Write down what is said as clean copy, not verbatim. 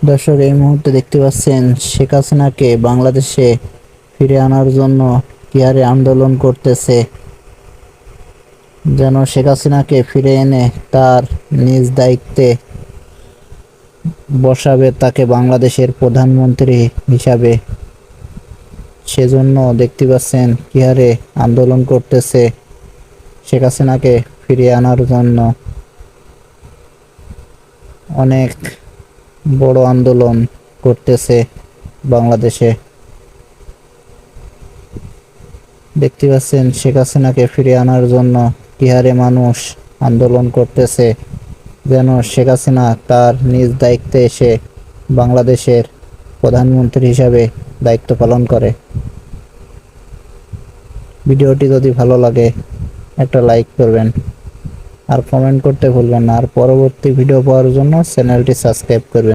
দর্শক, এই মুহূর্তে দেখতে পাচ্ছেন শেখ হাসিনাকে বাংলাদেশে ফিরে আনার জন্য কি হারে আন্দোলন করতেছে, যেন শেখ হাসিনাকে ফিরে এনে তার নিজ দায়িত্বে বসাবে তাকে বাংলাদেশের প্রধানমন্ত্রী হিসাবে। সেজন্য দেখতে পাচ্ছেন কি হারে আন্দোলন করতেছে শেখ হাসিনাকে ফিরিয়ে আনার জন্য। অনেক বড় আন্দোলন করতেছে বাংলাদেশে। দেখতে পাচ্ছেন শেখ হাসিনাকে ফিরিয়ে আনার জন্য কি হারে মানুষ আন্দোলন করতেছে, যেন শেখ হাসিনা তার নিজ দায়িত্বে এসে বাংলাদেশের প্রধানমন্ত্রী হিসাবে দায়িত্ব পালন করে। ভিডিওটি যদি ভালো লাগে একটা লাইক করবেন আর কমেন্ট করতে ভুলবেন না। আর পরবর্তী ভিডিও পাওয়ার জন্য চ্যানেলটি সাবস্ক্রাইব করবেন।